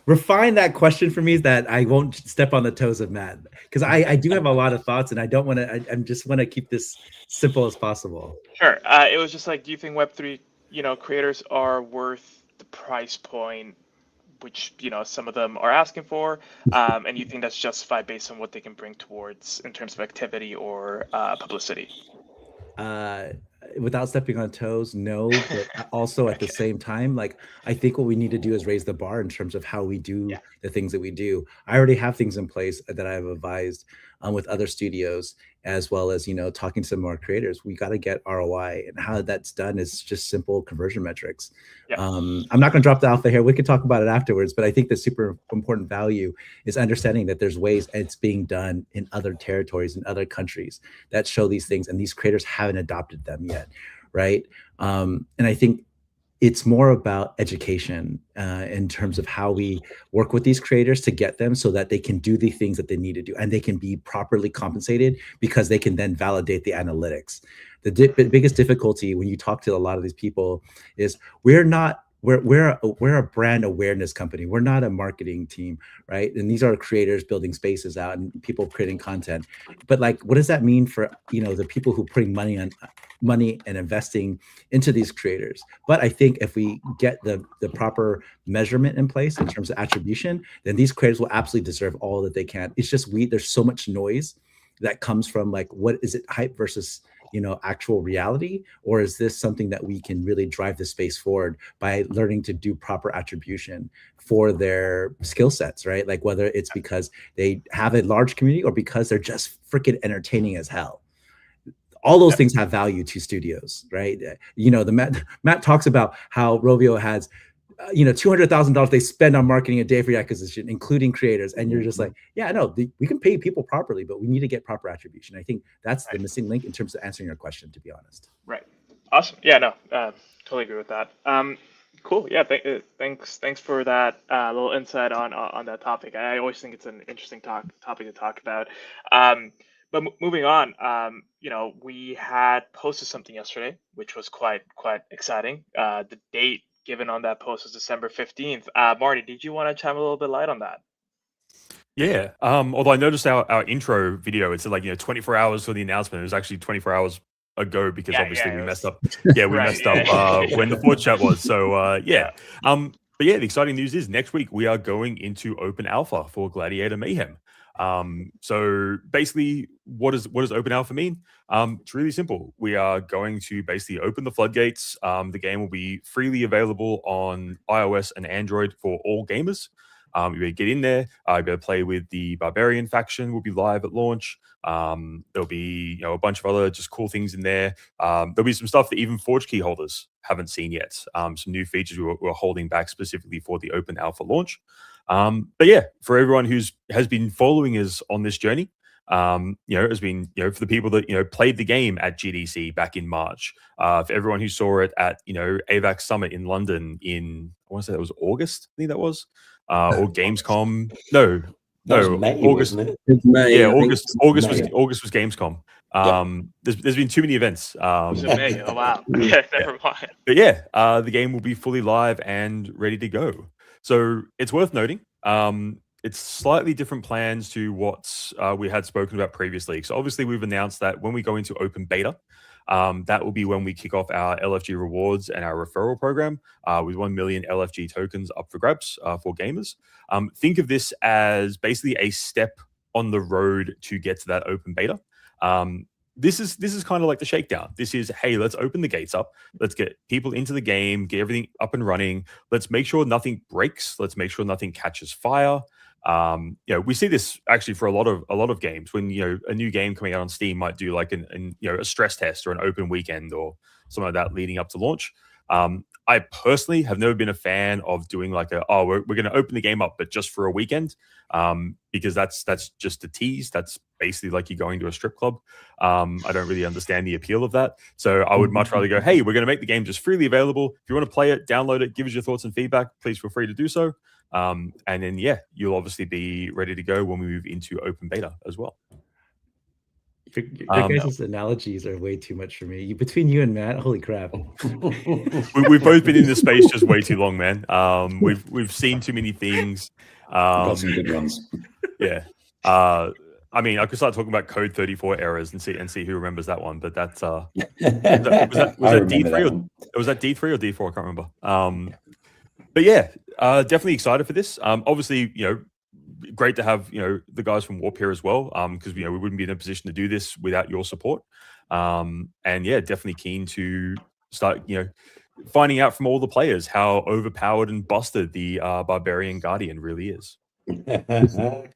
Refine that question for me is that I won't step on the toes of Matt, because I do have a lot of thoughts and I don't want to. I just want to keep this simple as possible. Sure. It was just like, do you think Web3, creators are worth the price point, which some of them are asking for, and you think that's justified based on what they can bring towards in terms of activity or publicity? Without stepping on toes, no, but also at the same time, like, I think what we need to do is raise the bar in terms of how we do the things that we do. I already have things in place that I've advised with other studios, as well as talking to some more creators. We got to get ROI, and how that's done is just simple conversion metrics. I'm not going to drop the alpha here. We could talk about it afterwards, but I think the super important value is understanding that there's ways it's being done in other territories, in other countries, that show these things, and these creators haven't adopted them yet, right? And I think it's more about education in terms of how we work with these creators to get them so that they can do the things that they need to do, and they can be properly compensated, because they can then validate the analytics. The biggest difficulty when you talk to a lot of these people is we're a brand awareness company. We're not a marketing team, right? And these are creators building spaces out and people creating content. But like, what does that mean for the people who putting money and investing into these creators? But I think if we get the proper measurement in place in terms of attribution, then these creators will absolutely deserve all that they can. It's just there's so much noise that comes from, like, what is it, hype versus actual reality? Or is this something that we can really drive the space forward by learning to do proper attribution for their skill sets, right? Like, whether it's because they have a large community or because they're just freaking entertaining as hell. All those things have value to studios, right? Matt talks about how Rovio has $200,000 they spend on marketing a day for acquisition, including creators. And you're just like, yeah, no, we can pay people properly, but we need to get proper attribution. I think that's the missing link in terms of answering your question, to be honest. Right. Awesome. Yeah, no, totally agree with that. Cool. Yeah. Thanks for that little insight on that topic. I always think it's an interesting topic to talk about. But moving on, we had posted something yesterday, which was quite exciting. The date given on that post was December 15th. Marty, did you want to chime a little bit light on that? Yeah. Although I noticed our intro video, it said 24 hours for the announcement. It was actually 24 hours ago, because obviously we messed up. Yeah, we messed up when the ForgeChat was. So yeah. But yeah, the exciting news is next week we are going into open alpha for Gladiator Mayhem. So basically, what does open alpha mean? It's really simple. We are going to basically open the floodgates. The game will be freely available on iOS and Android for all gamers. You'll be able to get in there. You'll be able to play with the Barbarian faction. Will be live at launch. There'll be a bunch of other just cool things in there. There'll be some stuff that even Forge key holders haven't seen yet. Some new features we're holding back specifically for the open alpha launch. But yeah, for everyone has been following us on this journey, has been, for the people that, played the game at GDC back in March, for everyone who saw it at, AVAX Summit in London in, I want to say that was August, I think that was, or Gamescom. No, May, August. wasn't it? It's May, yeah, August was Gamescom. There's been too many events. Was it May? Oh wow. Never mind. But yeah, the game will be fully live and ready to go. So it's worth noting, it's slightly different plans to what we had spoken about previously. So obviously we've announced that when we go into open beta, that will be when we kick off our LFG rewards and our referral program with 1 million LFG tokens up for grabs for gamers. Think of this as basically a step on the road to get to that open beta. This is kind of like the shakedown. This is, hey, let's open the gates up. Let's get people into the game, get everything up and running. Let's make sure nothing breaks. Let's make sure nothing catches fire. We see this actually for a lot of games when, a new game coming out on Steam might do like a stress test or an open weekend or something like that leading up to launch. I personally have never been a fan of doing like we're going to open the game up, but just for a weekend, because that's just a tease. That's basically like you're going to a strip club. I don't really understand the appeal of that. So I would much rather go, hey, we're going to make the game just freely available. If you want to play it, download it, give us your thoughts and feedback, please feel free to do so. And then, yeah, you'll obviously be ready to go when we move into open beta as well. Your guys' analogies are way too much for me. Between you and Matt, holy crap. We've both been in this space just way too long, man. We've seen too many things. Got some good ones. Yeah. I mean, I could start talking about Code 34 errors and see who remembers that one, but that's was that D3 or was that D3 or D4? I can't remember. But yeah, definitely excited for this. Obviously, great to have the guys from Warp here as well, because we wouldn't be in a position to do this without your support. And yeah, definitely keen to start finding out from all the players how overpowered and busted the Barbarian Guardian really is.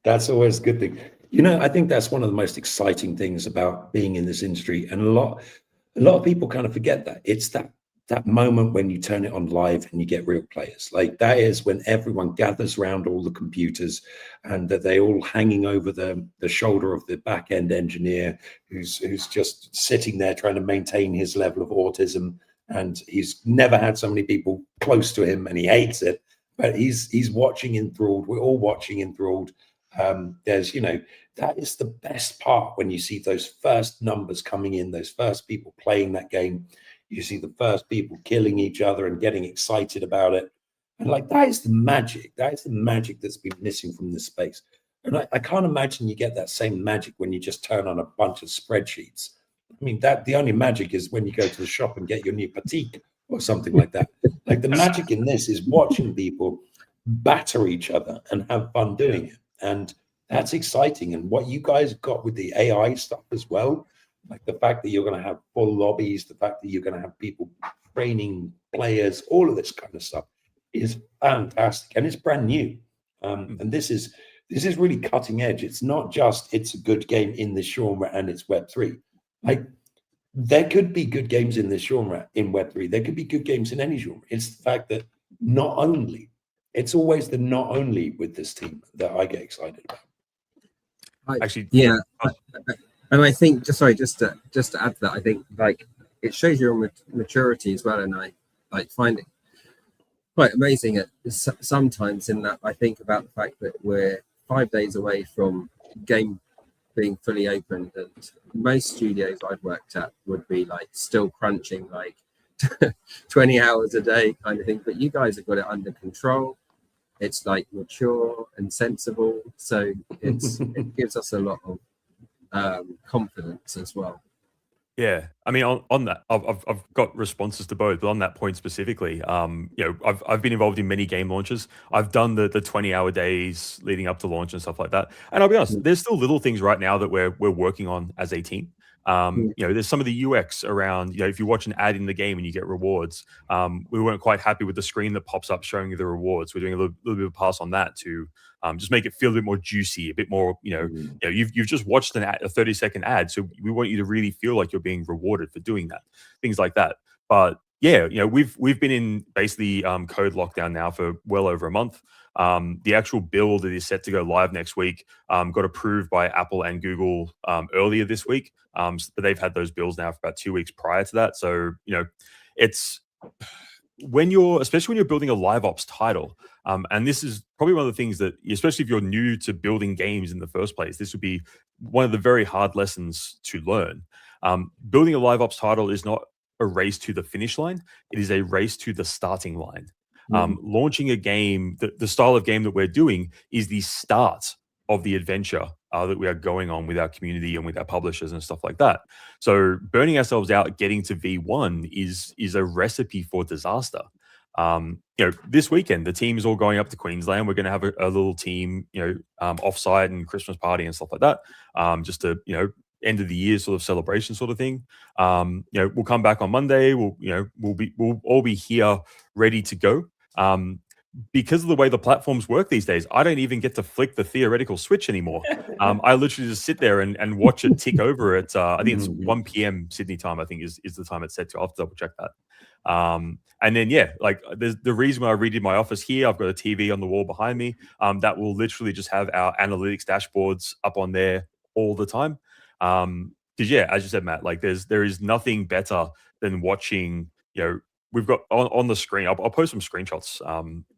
That's always a good thing. I think that's one of the most exciting things about being in this industry, and a lot of people kind of forget that. It's that moment when you turn it on live and you get real players. Like, that is when everyone gathers around all the computers, and that they all hanging over the shoulder of the back end engineer who's just sitting there trying to maintain his level of autism, and he's never had so many people close to him and he hates it, but he's watching enthralled. We're all watching enthralled. There's that is the best part, when you see those first numbers coming in, those first people playing that game. You see the first people killing each other and getting excited about it. And like, that is the magic. That is the magic that's been missing from this space. And I can't imagine you get that same magic when you just turn on a bunch of spreadsheets. I mean, the only magic is when you go to the shop and get your new Patek or something like that. Like, the magic in this is watching people batter each other and have fun doing it. And that's exciting. And what you guys got with the AI stuff as well, like the fact that you're going to have full lobbies, the fact that you're going to have people training players, all of this kind of stuff is fantastic, and it's brand new. And this is really cutting edge. It's not just it's a good game in this genre and it's Web3. Like, there could be good games in this genre in Web3. There could be good games in any genre. It's the fact that it's always the not only with this team that I get excited about. Actually, yeah. And I think, just to add to that, I think like it shows your maturity as well, and I like find it quite amazing sometimes in that I think about the fact that we're 5 days away from game being fully opened, and most studios I've worked at would be like still crunching like 20 hours a day kind of thing, but you guys have got it under control. It's like mature and sensible, so it gives us a lot of confidence as well. Yeah, I mean, on that, I've got responses to both, but on that point specifically, I've been involved in many game launches. I've done the 20-hour days leading up to launch and stuff like that. And I'll be honest, there's still little things right now that we're working on as a team. There's some of the UX around, if you watch an ad in the game and you get rewards, we weren't quite happy with the screen that pops up showing you the rewards. We're doing a little bit of a pass on that to just make it feel a bit more juicy, a bit more, you've just watched a 30-second ad, so we want you to really feel like you're being rewarded for doing that, things like that. But yeah, we've been in basically code lockdown now for well over a month. The actual build that is set to go live next week got approved by Apple and Google earlier this week, but they've had those builds now for about 2 weeks prior to that. So it's especially when you're building a live ops title, and this is probably one of the things that, especially if you're new to building games in the first place, this would be one of the very hard lessons to learn. Building a live ops title is not a race to the finish line; it is a race to the starting line. Launching a game, the style of game that we're doing is the start of the adventure that we are going on with our community and with our publishers and stuff like that. So burning ourselves out, getting to V1 is a recipe for disaster. This weekend, the team is all going up to Queensland. We're going to have a little team, offsite and Christmas party and stuff like that, just to, end of the year sort of celebration sort of thing. We'll come back on Monday. We'll all be here ready to go. Because of the way the platforms work these days, I don't even get to flick the theoretical switch anymore. I literally just sit there and watch it tick over at, I think it's 1 p.m. Sydney time, I think is the time it's set to. I'll have to double check that. And then, the reason why I redid my office here, I've got a TV on the wall behind me that will literally just have our analytics dashboards up on there all the time. Because as you said, Matt, like there is nothing better than watching, we've got on the screen. I'll post some screenshots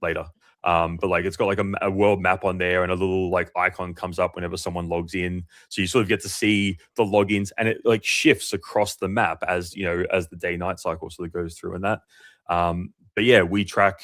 later. But like it's got like a world map on there, and a little like icon comes up whenever someone logs in. So you sort of get to see the logins, and it like shifts across the map as as the day-night cycle sort of goes through and that. But yeah, we track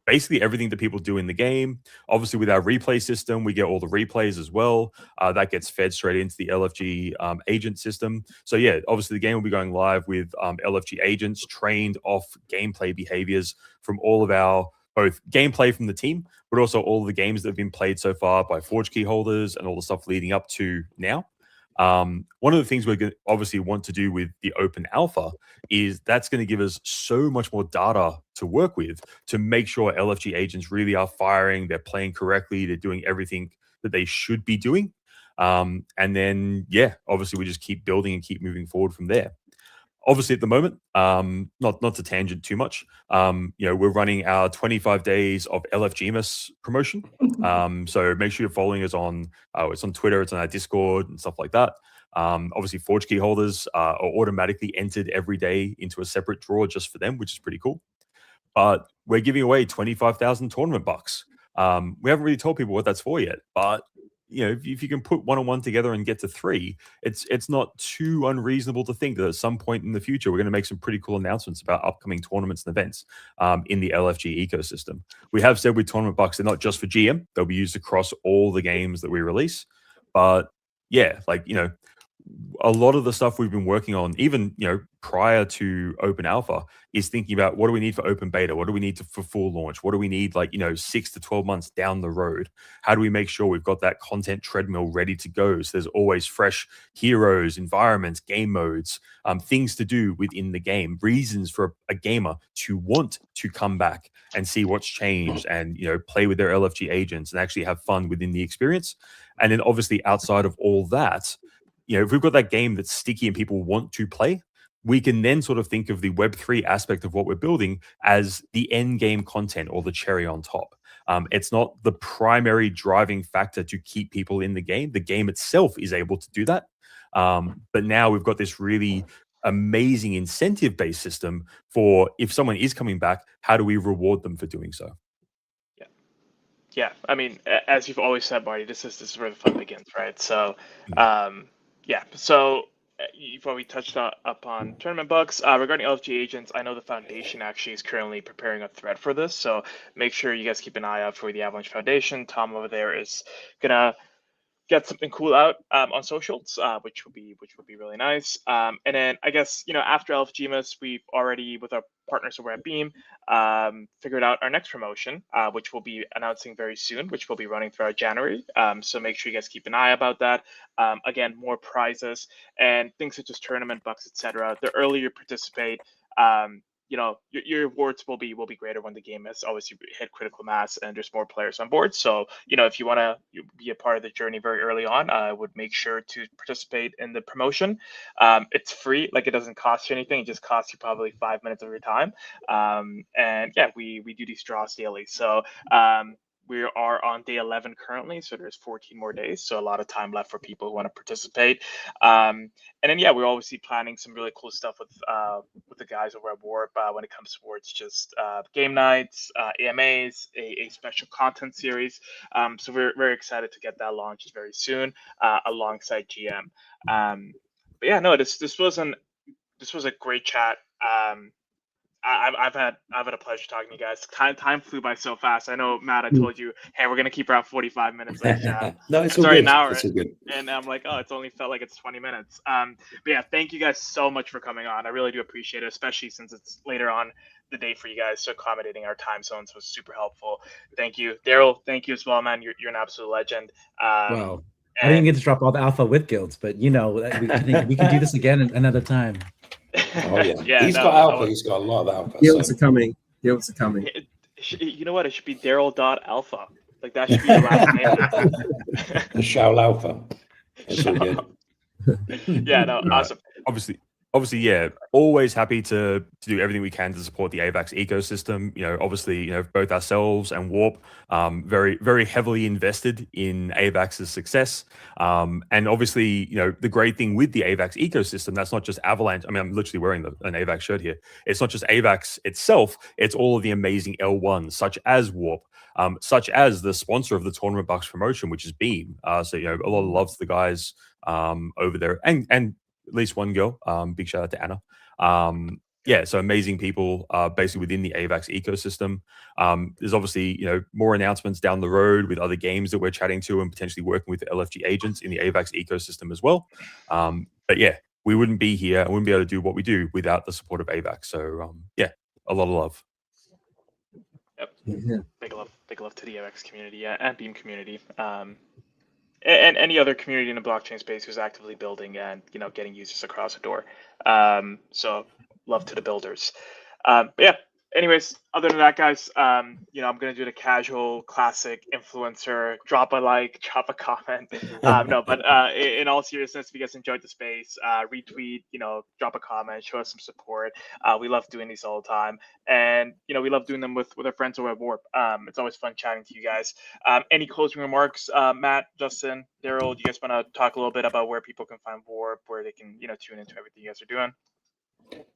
basically everything that people do in the game. Obviously, with our replay system, we get all the replays as well. That gets fed straight into the LFG agent system. So yeah, obviously the game will be going live with LFG agents trained off gameplay behaviors from all of our both gameplay from the team, but also all of the games that have been played so far by Forge key holders and all the stuff leading up to now. One of the things we're going to obviously want to do with the open alpha is that's going to give us so much more data to work with to make sure LFG agents really are firing, they're playing correctly, they're doing everything that they should be doing. And then, yeah, obviously we just keep building and keep moving forward from there. Obviously, at the moment, not to tangent too much, we're running our 25 days of LFGmas promotion. So make sure you're following us on it's on Twitter, it's on our Discord and stuff like that. Obviously, Forge key holders are automatically entered every day into a separate draw just for them, which is pretty cool. But we're giving away 25,000 tournament bucks. We haven't really told people what that's for yet, but if you can put 1-on-1 together and get to 3, it's not too unreasonable to think that at some point in the future we're going to make some pretty cool announcements about upcoming tournaments and events in the LFG ecosystem. We have said with tournament bucks, they're not just for GM; they'll be used across all the games that we release. But yeah, a lot of the stuff we've been working on, even prior to open alpha, is thinking about what do we need for open beta, what do we need for full launch, what do we need 6 to 12 months down the road, how do we make sure we've got that content treadmill ready to go, so there's always fresh heroes, environments, game modes, things to do within the game, reasons for a gamer to want to come back and see what's changed and play with their LFG agents and actually have fun within the experience. And then obviously outside of all that, if we've got that game that's sticky and people want to play, we can then sort of think of the Web3 aspect of what we're building as the end game content or the cherry on top. It's not the primary driving factor to keep people in the game. The game itself is able to do that. But now we've got this really amazing incentive-based system for if someone is coming back, how do we reward them for doing so? Yeah. I mean, as you've always said, Marty, this is where the fun begins, right? So, yeah, so you've already touched upon tournament bucks. Regarding LFG agents, I know the Foundation actually is currently preparing a thread for this, so make sure you guys keep an eye out for the Avalanche Foundation. Tom over there is gonna get something cool out on socials, which will be really nice. And then I guess after LFGmas, we've already with our partners over at Beam figured out our next promotion, which we'll be announcing very soon, which will be running throughout January. So make sure you guys keep an eye about that. Again, more prizes and things such as tournament bucks, etc. The earlier you participate, your rewards will be greater when the game has obviously hit critical mass and there's more players on board. So if you want to be a part of the journey very early on, I would make sure to participate in the promotion. It's free, it doesn't cost you anything. It just costs you probably 5 minutes of your time. And yeah, we do these draws daily. So we are on day 11 currently, so there's 14 more days. So a lot of time left for people who want to participate. And then, yeah, we're obviously planning some really cool stuff with the guys over at Warp when it comes towards just game nights, AMAs, a special content series. So we're very excited to get that launched very soon alongside GM. But yeah, no, this was a great chat. I've had a pleasure talking to you guys. Time flew by so fast. I know, Matt, I told you, hey, we're gonna keep around 45 minutes. No, it's all good. An hour. It's all good. And I'm like, oh, it's only felt like it's 20 minutes. But yeah, thank you guys so much for coming on. I really do appreciate it, especially since it's later on the day for you guys. So accommodating our time zones was super helpful. Thank you, Daryl. Thank you as well, man. You're an absolute legend. Wow. I didn't get to drop all the alpha with guilds, but we can do this again another time. Oh yeah, he's got alpha. He's got a lot of alpha. Guilds are coming. Guilds are coming. You know what? It should be Daryl.alpha. That should be your last name. The Shao Alpha. That's really good. Yeah, no, awesome. Obviously, obviously, yeah, always happy to do everything we can to support the AVAX ecosystem. Obviously, both ourselves and Warp, very, very heavily invested in AVAX's success. And obviously, the great thing with the AVAX ecosystem, that's not just Avalanche. I mean, I'm literally wearing an AVAX shirt here. It's not just AVAX itself, it's all of the amazing L1s, such as Warp, such as the sponsor of the Tournament Bucks promotion, which is Beam. So, a lot of love to the guys over there. And at least one girl. Big shout out to Anna. Yeah, so amazing people basically within the AVAX ecosystem. There's obviously, more announcements down the road with other games that we're chatting to and potentially working with the LFG agents in the AVAX ecosystem as well. But yeah, we wouldn't be here and wouldn't be able to do what we do without the support of AVAX. So yeah, a lot of love. Yep. Yeah. Big love to the AVAX community and Beam community. And any other community in the blockchain space who's actively building and getting users across the door. So love to the builders. But yeah, anyways, other than that, guys, I'm gonna do the casual classic influencer, drop a like, drop a comment. No, but in all seriousness, if you guys enjoyed the space, retweet, drop a comment, show us some support. We love doing these all the time, and we love doing them with our friends over at Warp. It's always fun chatting to you guys. Any closing remarks, Matt, Justin, Daryl? Do you guys want to talk a little bit about where people can find Warp, where they can tune into everything you guys are doing?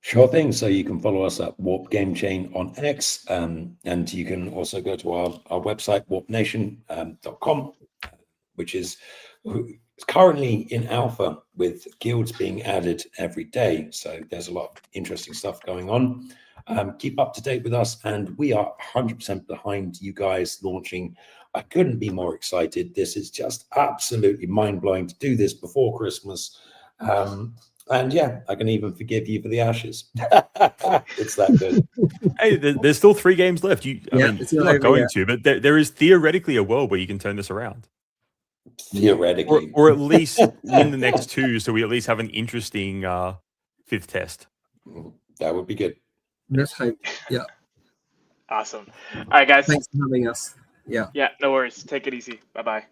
Sure thing. So you can follow us at Warp Game Chain on X, and you can also go to our website, warpnation.com, which is currently in alpha with guilds being added every day. So there's a lot of interesting stuff going on. Keep up to date with us, and we are 100% behind you guys launching. I couldn't be more excited. This is just absolutely mind-blowing to do this before Christmas. And yeah, I can even forgive you for the ashes. It's that good. Hey, there's still 3 games left. I mean, you're not going to, but there is theoretically a world where you can turn this around. Theoretically. Or at least win the next 2, so we at least have an interesting 5th test. That would be good. Let's hope. Yeah. Awesome. All right, guys. Thanks for having us. Yeah. Yeah, no worries. Take it easy. Bye-bye.